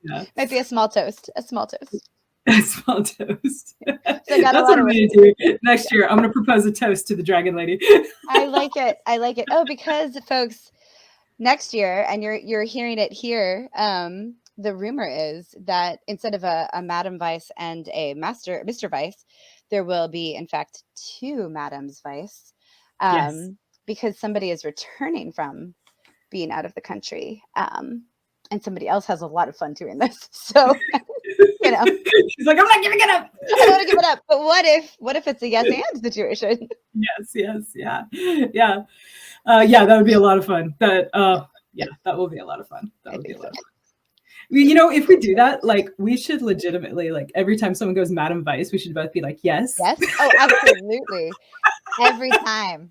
Yeah. Might be a small toast. A small toast. A small toast. So that's what I'm going to do next year. I'm going to propose a toast to the Dragon Lady. I like it. Oh, because folks, next year, and you're hearing it here, the rumor is that instead of a Madam Vice and a Mr. Vice, there will be, in fact, 2 Madams Vice, because somebody is returning from being out of the country, and somebody else has a lot of fun doing this. So, she's like, I'm not giving it up. I don't want to give it up. But what if it's a yes and situation? Yes, yeah. That would be a lot of fun. That will be a lot of fun. That would be a lot of fun. If we do that, like, we should legitimately, like, every time someone goes Madam Vice, we should both be like, yes. Oh, absolutely. Every time.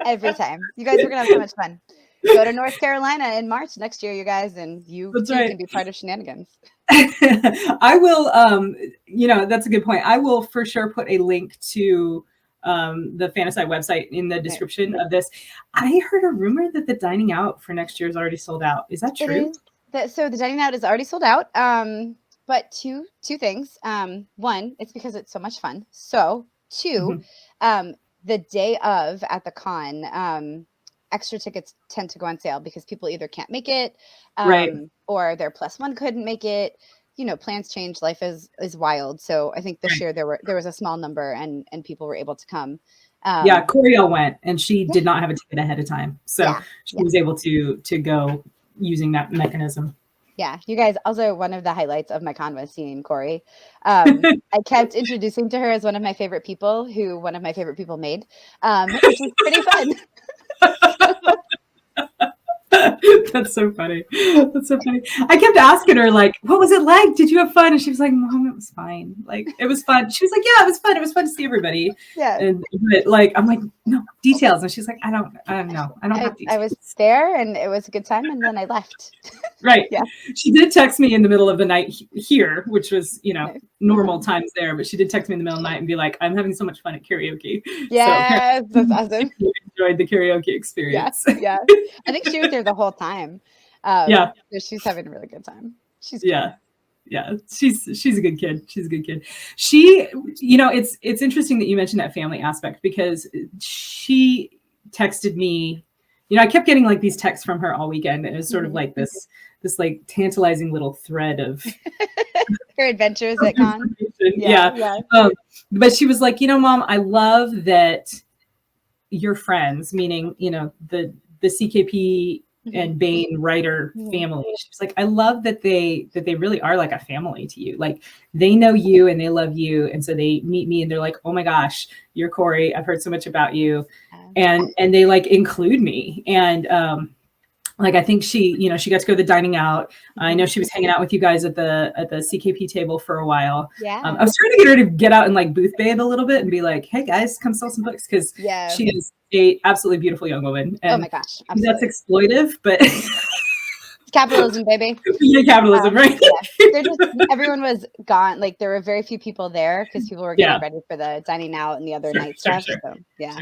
You guys are gonna have so much fun. Go to North Carolina in March next year, you guys, and you can be part of Shenanigans. I will, that's a good point. I will for sure put a link to the FantaSci website in the description of this. I heard a rumor that the dining out for next year is already sold out. Is that true? So the dining out is already sold out. But two things. One, it's because it's so much fun. So 2, the day of at the con, extra tickets tend to go on sale because people either can't make it, or their +1 couldn't make it. Plans change. Life is wild. So I think this year there was a small number, and people were able to come. Coriel went, and she did not have a ticket ahead of time, so she was able to go using that mechanism. Yeah, you guys, also one of the highlights of my con was seeing Corey. I kept introducing to her as one of my favorite people who one of my favorite people made, which is pretty fun. That's so funny. I kept asking her, like, what was it like? Did you have fun? And she was like, Mom, it was fine. Like, it was fun. She was like, yeah, it was fun. It was fun to see everybody. Yeah. But like, I'm like, no, details. And she's like, I don't know. I don't have details. I was there and it was a good time, and then I left. Right. Yeah. She did text me in the middle of the night here, which was, normal times there, but she did text me in the middle of the night and be like, I'm having so much fun at karaoke. Yes, so, that's awesome. Enjoyed the karaoke experience. Yeah. I think she was there the whole time. So she's having a really good time. She's cool. Yeah. She's a good kid. She, it's interesting that you mentioned that family aspect, because she texted me, I kept getting like these texts from her all weekend. And it was sort of like this like tantalizing little thread of her adventures at con. Yeah. But she was like, Mom, I love that your friends, meaning, the CKP and Bane writer family. She's like, I love that they really are like a family to you. Like, they know you and they love you. And so they meet me and they're like, oh my gosh, you're Corey. I've heard so much about you. And they like include me. And like, I think she got to go to the dining out. I know she was hanging out with you guys at the CKP table for a while. Yeah. I was trying to get her to get out and like booth babe a little bit and be like, hey guys, come sell some books. Cause she is a absolutely beautiful young woman. And oh my gosh. Absolutely. That's exploitive, but capitalism, baby. Capitalism, right? They're just, everyone was gone. Like, there were very few people there because people were getting ready for the dining out and the other night stuff. Sure. So, yeah.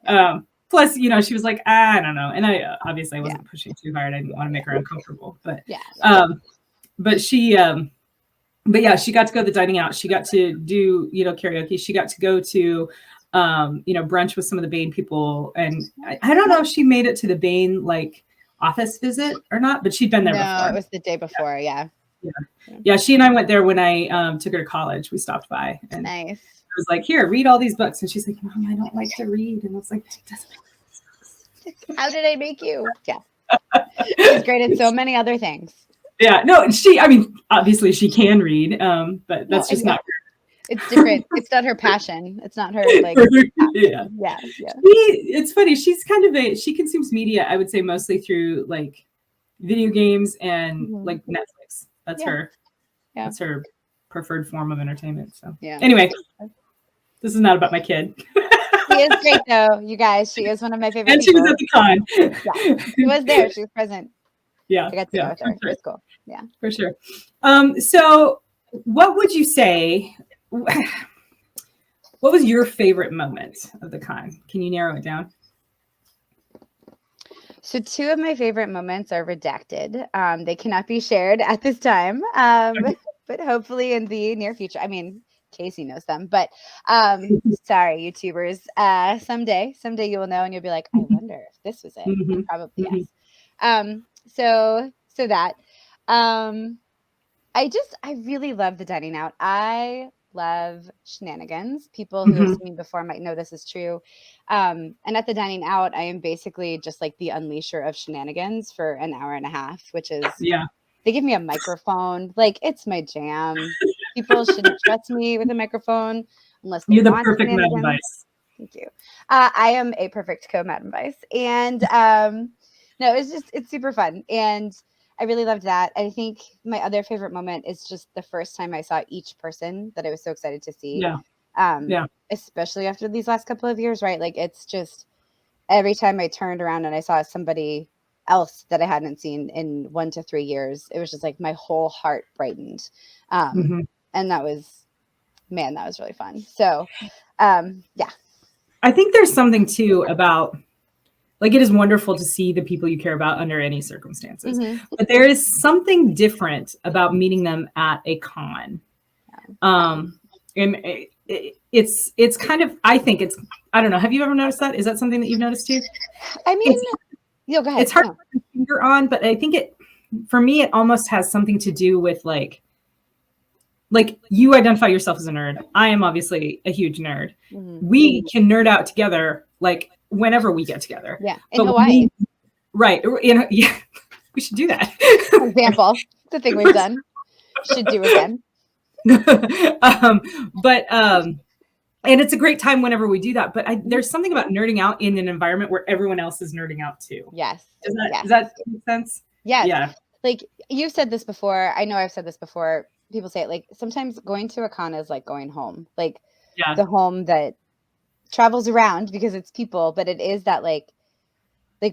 Sure. Plus, she was like, I don't know. And I obviously wasn't pushing too hard. I didn't want to make her uncomfortable, but she got to go to the dining out. She got to do, karaoke. She got to go to brunch with some of the Bain people. And I don't know if she made it to the Bain like office visit or not, but she'd been there before. No, it was the day before. Yeah. Yeah. She and I went there when I took her to college. We stopped by and Nice. I was like, here, read all these books. And she's like, Mom, I don't like to read. And I was like, how did I make you? Yeah. She's great at so many other things. Yeah, no, obviously she can read, but that's just not. It's different. It's not her passion. It's not her like. Yeah. It's funny. She's she consumes media, I would say, mostly through like video games and like Netflix. That's her. Yeah. That's her preferred form of entertainment. So anyway, this is not about my kid. She is great though, you guys. She is one of my favorite. And people. She was at the con. Yeah, she was there. She was present. Yeah, I got to go with her. It was cool. Yeah, for sure. So, what would you say? What was your favorite moment of the con? Can you narrow it down? So, two of my favorite moments are redacted. They cannot be shared at this time, but hopefully in the near future. I mean, Casey knows them, but sorry, YouTubers. Someday you will know, and you'll be like, I wonder if this was it. Probably yes. So that, I really love the dining out. I love shenanigans. People who have seen me before might know this is true. And at the dining out, I am basically just like the unleasher of shenanigans for an hour and a half, which is, they give me a microphone. Like, it's my jam. People shouldn't trust me with a microphone unless they You're the want perfect shenanigans. Madam Vice. Thank you. I am a perfect co-Madam Vice. And no, it's super fun. And I really loved that. I think my other favorite moment is just the first time I saw each person that I was so excited to see. Especially after these last couple of years, right? Like, it's just every time I turned around and I saw somebody else that I hadn't seen in 1 to 3 years, it was just like my whole heart brightened. And that was really fun. So, I think there's something too about, like, it is wonderful to see the people you care about under any circumstances, but there is something different about meeting them at a con. And it's kind of, I think I don't know. Have you ever noticed that? Is that something that you've noticed too? I mean, go ahead. It's hard to put your finger on, but I think for me, it almost has something to do with like you identify yourself as a nerd. I am obviously a huge nerd. We can nerd out together, like whenever we get together. Yeah. In Hawaii. Right. Yeah. We should do that. For example, the thing we've done. Should do again. And it's a great time whenever we do that. But there's something about nerding out in an environment where everyone else is nerding out too. Yes. Does that make sense? Yes. Yeah. Like, you've said this before. I know I've said this before. People say it, like, sometimes going to a con is like going home. Like, the home that travels around because it's people, but it is that like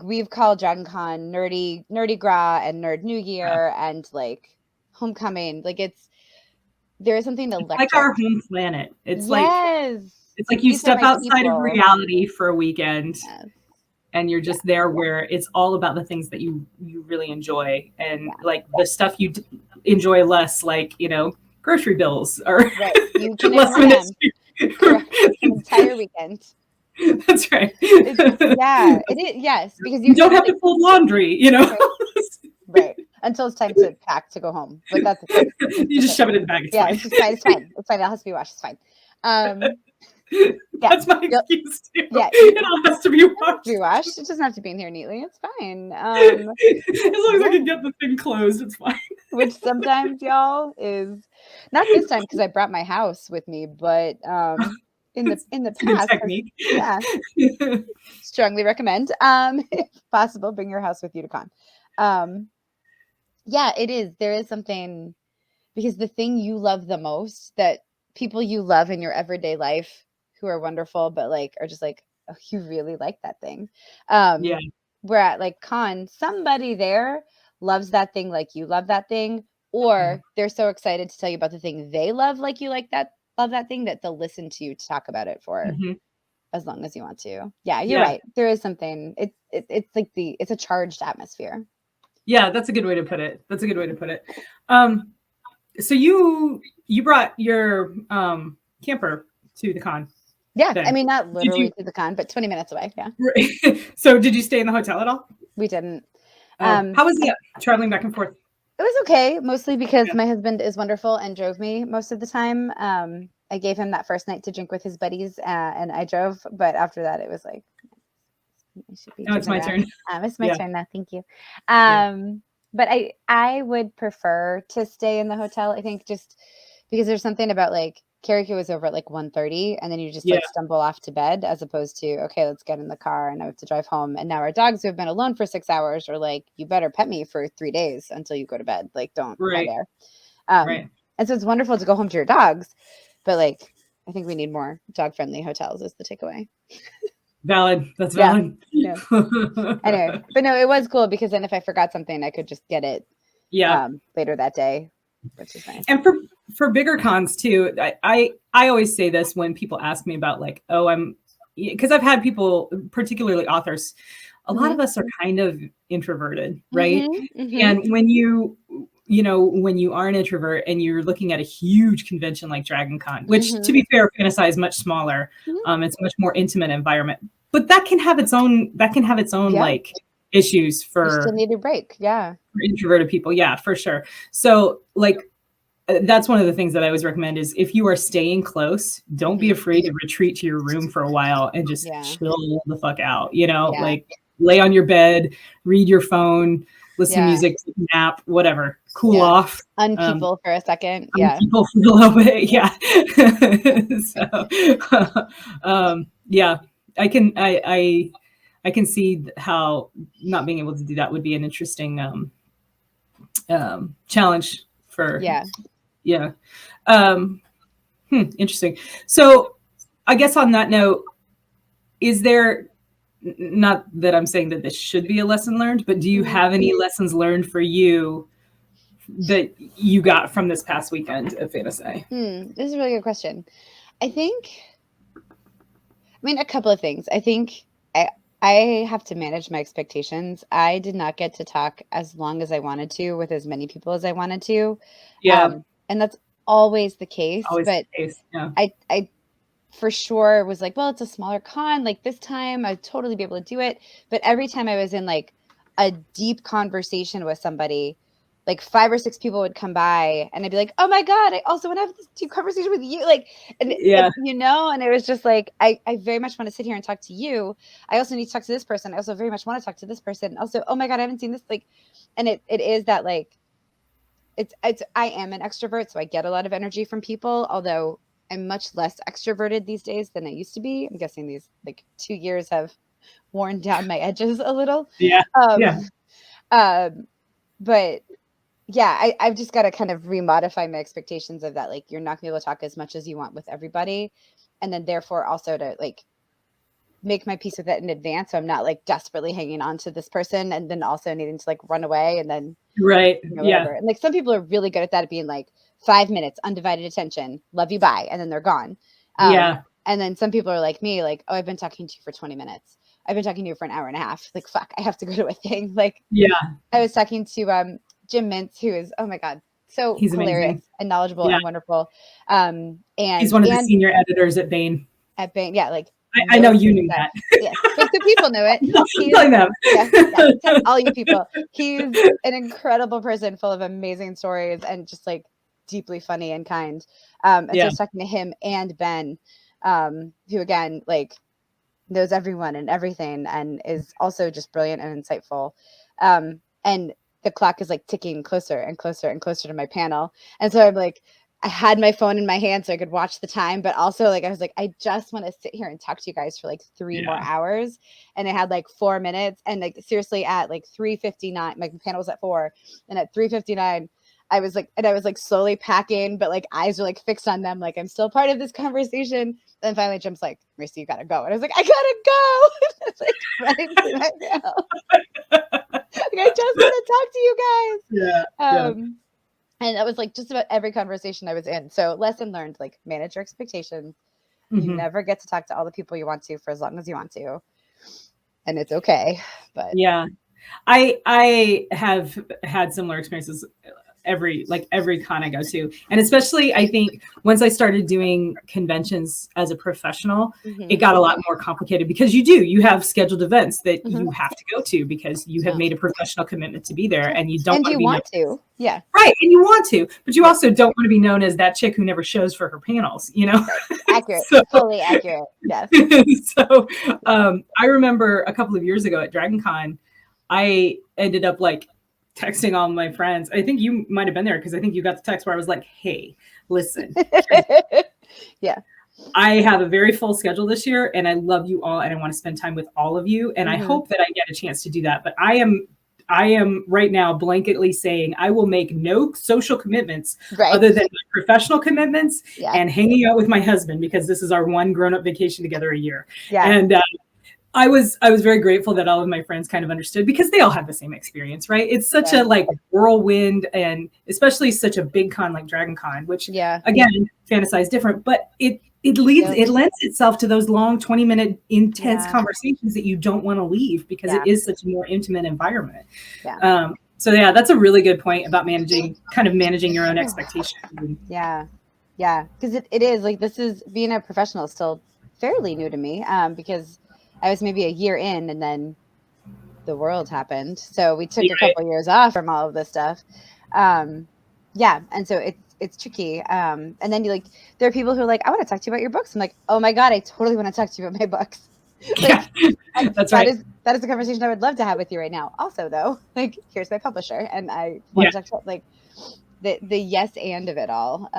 we've called Dragon Con nerdy gras and nerd New Year and like homecoming. Like, there is something electric. Like our home planet. It's like you These step outside of reality for a weekend and you're just there where it's all about the things that you really enjoy and like the stuff you enjoy less, like, grocery bills or you can less an entire weekend. That's right. It is. Yes, because you don't have to fold laundry, Right. Until it's time to pack to go home. But that's you just shove it in the bag. It's fine. It's fine. It's fine. It has to be washed. It's fine. That's my excuse too. It all has to be washed. It doesn't have to be in here neatly. It's fine. As long as I can get the thing closed, it's fine. Which sometimes, y'all, is not this time because I brought my house with me, but in the past, technique. Strongly recommend. If possible, bring your house with you to con. It is. There is something, because the thing you love the most, that people you love in your everyday life who are wonderful, but like are just like, oh, you really like that thing. We're at like con, somebody there loves that thing like you love that thing, or they're so excited to tell you about the thing they love like you love that thing, that they'll listen to you to talk about it for as long as you want to. Yeah, you're right. There is something. It's like it's a charged atmosphere. Yeah, that's a good way to put it. So you brought your camper to the con. Yeah. then. I mean, not Did literally you, to the con, but 20 minutes away. Yeah. so did you stay in the hotel at all? We didn't. Oh, how was it traveling back and forth? It was okay, mostly because Yeah. my husband is wonderful and drove me most of the time. I gave him that first night to drink with his buddies, and I drove. But after that, it was like, I should be Now it's driven my around. turn. It's my Yeah. turn now. Thank you. Yeah. But I would prefer to stay in the hotel. I think just because there's something about like karaoke was over at like 1:30, and then you just Yeah. like stumble off to bed, as opposed to, okay, let's get in the car and I have to drive home. And now our dogs who have been alone for 6 hours are like, you better pet me for 3 days until you go to bed. Like, don't hi Right. there. Right. And so it's wonderful to go home to your dogs, but like I think we need more dog friendly hotels is the takeaway. Valid. That's Yeah. valid. Yeah. Anyway, but no, it was cool because then if I forgot something, I could just get it Yeah. later that day, which is nice. And for bigger cons too, I always say this when people ask me about like, oh, because I've had people, particularly authors, a lot of us are kind of introverted, right? And when when you are an introvert and you're looking at a huge convention like Dragon Con, which to be fair, FantaSci is much smaller. It's a much more intimate environment, but that can have its own like issues You still for need a break. Yeah. introverted people. Yeah, for sure. So like, that's one of the things that I always recommend is if you are staying close, don't be afraid to retreat to your room for a while and just chill the fuck out, like lay on your bed, read your phone, listen to music, nap, whatever, cool off. Unpeople for a second. Unpeople for a little bit. Yeah. So, yeah, I can see how not being able to do that would be an interesting challenge for yeah. Interesting. So I guess on that note, is there, not that I'm saying that this should be a lesson learned, but do you have any lessons learned for you that you got from this past weekend of FantaSci? This is a really good question. I mean, a couple of things. I think I have to manage my expectations. I did not get to talk as long as I wanted to with as many people as I wanted to. Yeah. And that's always the case. Always but the case. Yeah. I for sure was like, well, it's a smaller con. Like this time I'd totally be able to do it. But every time I was in like a deep conversation with somebody, like 5 or 6 people would come by and I'd be like, oh my God, I also want to have this deep conversation with you. Like, and and it was just like, I very much want to sit here and talk to you. I also need to talk to this person. I also very much want to talk to this person. Also, oh my God, I haven't seen this. Like, and it is that like, I am an extrovert, so I get a lot of energy from people, although I'm much less extroverted these days than I used to be. I'm guessing these like 2 years have worn down my edges a little. Yeah. But yeah, I've just got to kind of remodify my expectations of that. Like, you're not gonna be able to talk as much as you want with everybody. And then therefore also to like make my peace with it in advance. So I'm not like desperately hanging on to this person and then also needing to like run away and then whatever. And like some people are really good at that, at being like 5 minutes, undivided attention, love you, bye, and then they're gone. And then some people are like me, like, oh, I've been talking to you for 20 minutes. I've been talking to you for an hour and a half. Like, fuck, I have to go to a thing. Like, I was talking to Jim Mintz, who is, oh my God, so he's hilarious amazing and knowledgeable and wonderful. And he's one of the senior editors at Bain. Yeah, like I know you knew that. Yes, but the people know it. He's telling them. Tell all you people. He's an incredible person, full of amazing stories and just like deeply funny and kind. And so I was talking to him and Ben, who again like knows everyone and everything, and is also just brilliant and insightful. And the clock is like ticking closer and closer and closer to my panel, and so I'm like, I had my phone in my hand so I could watch the time, but also like, I was like, I just want to sit here and talk to you guys for like 3 more hours. And I had like 4 minutes, and like seriously at like 3:59, my panel was at 4, and at 3:59, I was like slowly packing, but like eyes are like fixed on them. Like I'm still part of this conversation. Then finally Jim's like, Marisa, you gotta go. And I was like, I gotta go. It's like running through my panel. Like, I just want to talk to you guys. And that was like just about every conversation I was in. So lesson learned, like manage your expectations. You never get to talk to all the people you want to for as long as you want to. And it's okay. But I have had similar experiences. every con I go to. And especially I think once I started doing conventions as a professional, it got a lot more complicated because you have scheduled events that you have to go to because you have made a professional commitment to be there, and you don't want to be known. Yeah. Right. And you want to, but you also don't want to be known as that chick who never shows for her panels, you know? Accurate. Totally accurate. Yes. So I remember a couple of years ago at Dragon Con, I ended up like texting all my friends. I think you might have been there because I think you got the text where I was like, hey, listen. Yeah. I have a very full schedule this year and I love you all and I want to spend time with all of you. And I hope that I get a chance to do that. But I am right now blanketly saying I will make no social commitments other than my professional commitments and hanging out with my husband because this is our one grown-up vacation together a year. Yeah. And I was very grateful that all of my friends kind of understood because they all have the same experience, right? It's such a like whirlwind, and especially such a big con like Dragon Con, which again, FantaSci is different, but it lends itself to those long 20-minute intense conversations that you don't want to leave because it is such a more intimate environment. So yeah, that's a really good point about managing your own expectations. Yeah. Because it is like, this is being a professional is still fairly new to me because I was maybe a year in and then the world happened. So we took a couple years off from all of this stuff. And so it's tricky. And then there are people who are like, I want to talk to you about your books. I'm like, oh my God, I totally want to talk to you about my books. That's right. That is a conversation I would love to have with you right now. Also though, like, here's my publisher and I want to talk about the yes and of it all.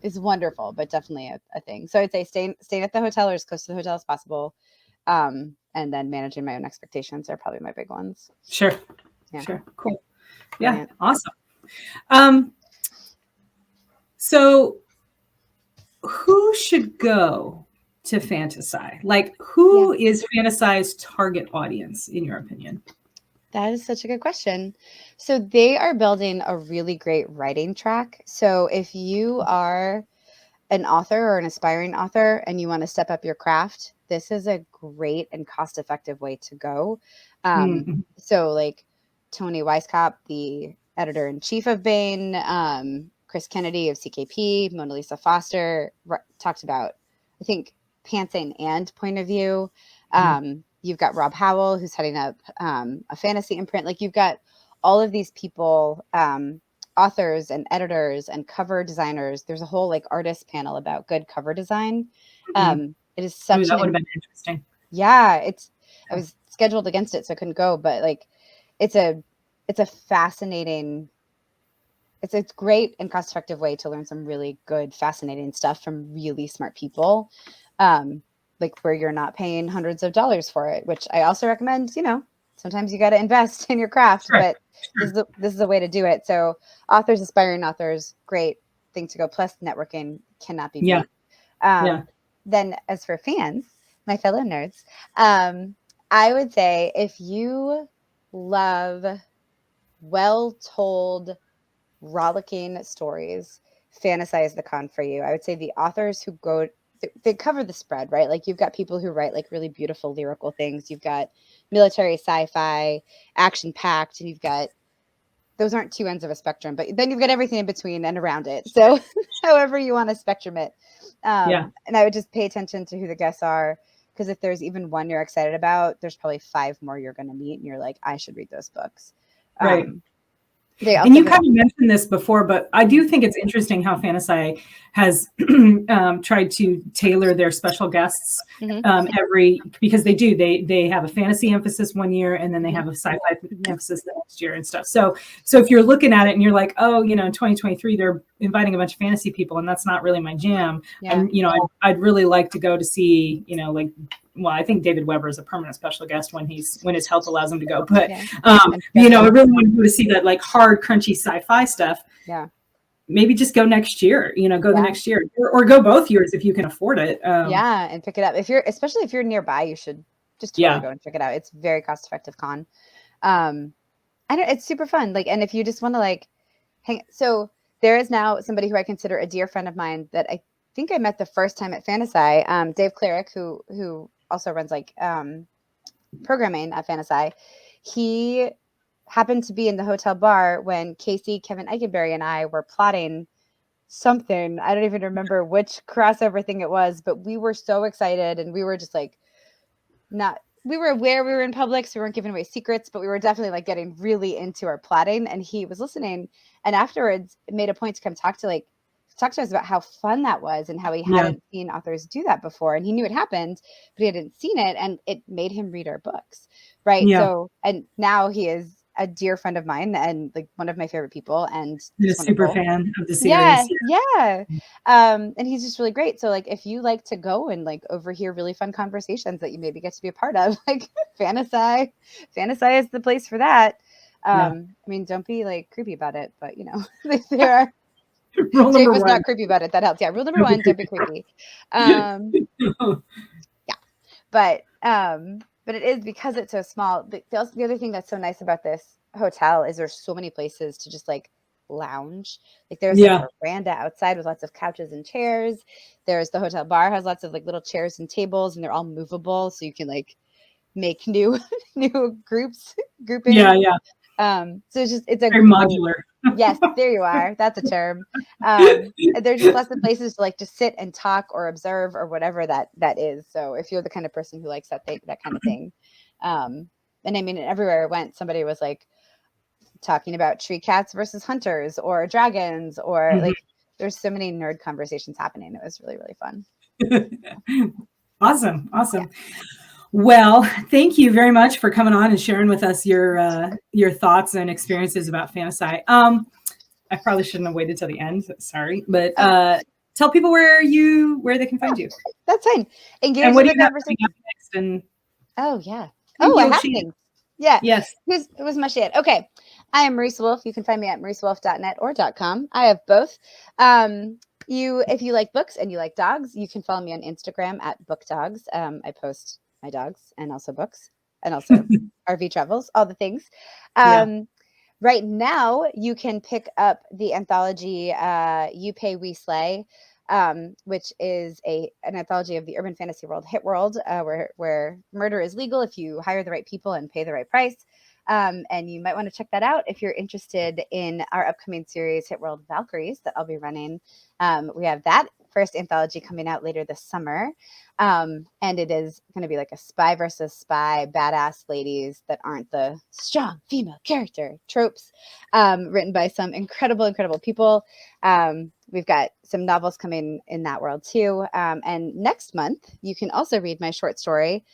Is wonderful, but definitely a thing. So I'd say staying at the hotel or as close to the hotel as possible. And then managing my own expectations are probably my big ones. Sure. Yeah. Sure. Cool. Yeah. Awesome. So who should go to FantaSci? Like, who is FantaSci's target audience, in your opinion? That is such a good question. So they are building a really great writing track. So if you are an author or an aspiring author and you want to step up your craft, this is a great and cost-effective way to go. So like Tony Weisskopf, the editor-in-chief of Baen, Chris Kennedy of CKP, Mona Lisa Foster talked about, I think, pantsing and point of view. You've got Rob Howell, who's heading up a fantasy imprint. Like, you've got all of these people, authors and editors and cover designers. There's a whole like artist panel about good cover design. It is such that would have been interesting. Yeah, I was scheduled against it, so I couldn't go. But like, it's a fascinating. It's a great and cost-effective way to learn some really good, fascinating stuff from really smart people. Like, where you're not paying hundreds of dollars for it, which I also recommend. Sometimes you got to invest in your craft, but this is a way to do it. So authors, aspiring authors, great thing to go. Plus networking cannot be beat. Then as for fans, my fellow nerds, I would say if you love well-told, rollicking stories, FantaSci is the con for you. I would say the authors who go, they cover the spread, right? Like, you've got people who write like really beautiful lyrical things. You've got military sci-fi, action-packed, and you've got, those aren't two ends of a spectrum, but then you've got everything in between and around it. So however you want to spectrum it. And I would just pay attention to who the guests are, because if there's even one you're excited about, there's probably 5 more you're going to meet and you're like, I should read those books. Right. And you kind of mentioned this before, but I do think it's interesting how FantaSci has tried to tailor their special guests because they have a fantasy emphasis one year and then they have a sci-fi emphasis the next year and stuff. So if you're looking at it and you're like, oh, in 2023 they're inviting a bunch of fantasy people and that's not really my jam. And I'd really like to go to see, I think David Weber is a permanent special guest when his health allows him to go. But I really want to go to see that like hard, crunchy sci-fi stuff. Yeah. Maybe just go next year. The next year, or go both years if you can afford it. And pick it up especially if you're nearby. You should just totally go and check it out. It's very cost effective con. It's super fun. Like, and if you just want to like hang, so there is now somebody who I consider a dear friend of mine that I think I met the first time at FantaSci, Dave Cleric, who also runs like programming at FantaSci. He happened to be in the hotel bar when Casey, Kevin Eikenberry, and I were plotting something. I don't even remember which crossover thing it was, but we were so excited, and we were just like, we were aware we were in public, so we weren't giving away secrets, but we were definitely like getting really into our plotting. And he was listening, and afterwards made a point to come talk to us about how fun that was and how he hadn't seen authors do that before. And he knew it happened, but he hadn't seen it, and it made him read our books. Right. Yeah. So, and now he is a dear friend of mine and like one of my favorite people, and a super fan of the series. Yeah. And he's just really great. So like, if you like to go and like overhear really fun conversations that you maybe get to be a part of, like FantaSci is the place for that. I mean, don't be like creepy about it, but you know, there are. Rule Jake number was one. not creepy about it. That helps. Yeah. Rule number one, don't be creepy. Yeah. But it is, because it's so small. The other thing that's so nice about this hotel is there's so many places to just like lounge. Like there's like a veranda outside with lots of couches and chairs. There's the hotel bar has lots of like little chairs and tables, and they're all movable, so you can like make new groupings. Yeah. So it's a very modular. Yes, there you are. That's a term. There's just lots of places to like just sit and talk or observe or whatever that is. So if you're the kind of person who likes that kind of thing, and I mean, everywhere I went, somebody was like talking about tree cats versus hunters or dragons, or like there's so many nerd conversations happening. It was really, really fun. Awesome. Yeah. Well, thank you very much for coming on and sharing with us your thoughts and experiences about FantaSci. I probably shouldn't have waited till the end. Sorry, but tell people where they can find you. That's fine. Engage and what in the conversation next. And I have things. Yeah. Yes. It was my shit. Okay. I am Marisa Wolf. You can find me at marisawolf.net or .com. I have both. If you like books and you like dogs, you can follow me on Instagram at bookdogs. I post my dogs and also books and also RV travels, all the things. Right now, you can pick up the anthology You Pay, We Slay, which is an anthology of the urban fantasy world, Hit World, where murder is legal if you hire the right people and pay the right price. And you might want to check that out if you're interested in our upcoming series, Hit World Valkyries, that I'll be running. We have that first anthology coming out later this summer. And it is going to be like a spy versus spy, badass ladies that aren't the strong female character tropes, written by some incredible people. We've got some novels coming in that world too. And next month, you can also read my short story,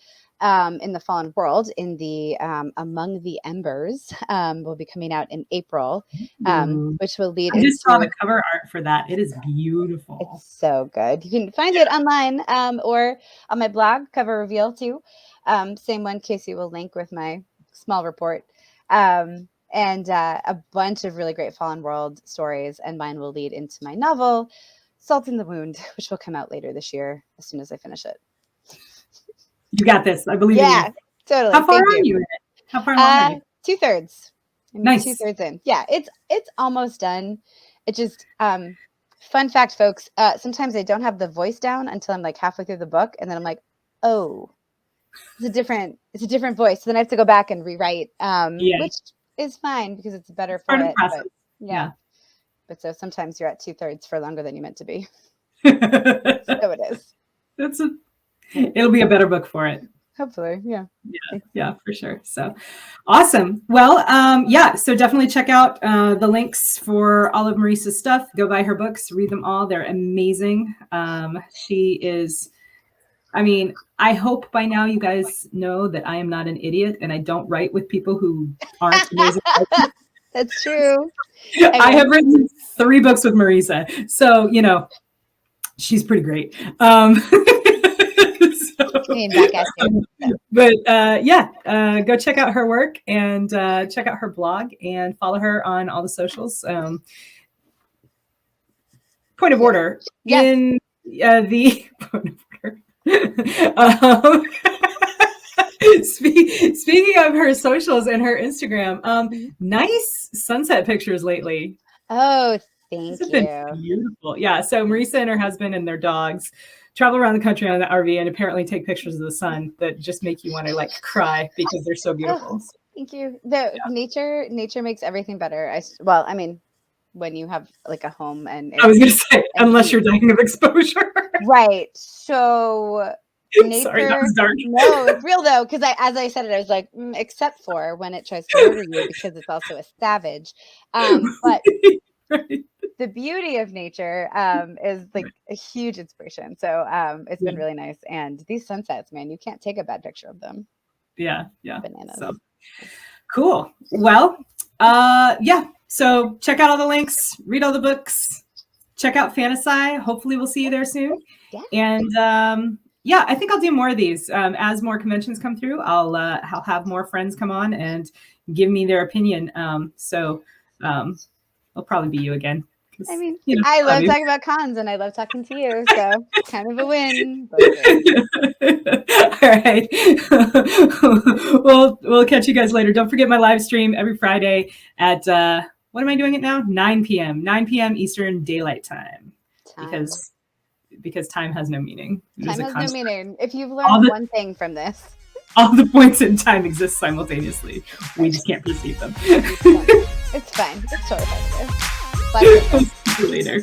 in the Fallen World, in the Among the Embers, will be coming out in April, which will lead. I just saw the cover art for that. It is beautiful. It's so good. You can find it online, or on my blog, Cover Reveal too. Same one, Casey will link with my small report, and a bunch of really great Fallen World stories. And mine will lead into my novel, Salt in the Wound, which will come out later this year as soon as I finish it. You got this. I believe in you. Yeah, totally. How far are you in it? How far along are you? 2/3. Nice. 2/3 in. Yeah, it's almost done. It just fun fact, folks. Sometimes I don't have the voice down until I'm like halfway through the book, and then I'm like, oh, it's a different voice. So then I have to go back and rewrite, which is fine because it's better for it. But, yeah. But so sometimes you're at 2/3 for longer than you meant to be. So it is. It'll be a better book for it. Hopefully. Yeah, for sure. So awesome. Well, so definitely check out the links for all of Marisa's stuff. Go buy her books, read them all. They're amazing. She is, I hope by now you guys know that I am not an idiot and I don't write with people who aren't amazing. That's true. I have written 3 books with Marisa. So, she's pretty great. Go check out her work and check out her blog and follow her on all the socials. Point of order. In the point of order. Speaking of her socials and her Instagram, nice sunset pictures lately. Oh, thank you. Been beautiful. Yeah. So Marisa and her husband and their dogs travel around the country on the RV and apparently take pictures of the sun that just make you want to like cry because they're so beautiful. Thank you. The nature makes everything better. Well, I mean, when you have like a home and I was going to say, and unless heat. you're dying of exposure. Right. So Sorry, that nature, was dark. no, it's real though, because as I said it, I was like, except for when it tries to murder you because it's also a savage. But Right. the beauty of nature is like a huge inspiration. So it's been really nice. And these sunsets, man, you can't take a bad picture of them. Yeah. Bananas. So cool. Well, yeah. So check out all the links, read all the books, check out FantaSci. Hopefully we'll see you there soon. Yeah. And yeah, I think I'll do more of these as more conventions come through. I'll have more friends come on and give me their opinion. So it'll probably be you again. I mean, You know, I love talking about cons and I love talking to you. So kind of a win. Both ways. All right. We'll catch you guys later. Don't forget my live stream every Friday at what am I doing it now? 9 p.m. 9 p.m. Eastern Daylight Time. Because time has no meaning. Time has no meaning. If you've learned one thing from this, all the points in time exist simultaneously. We just can't perceive them. It's fine. It's totally fine. We'll see you later.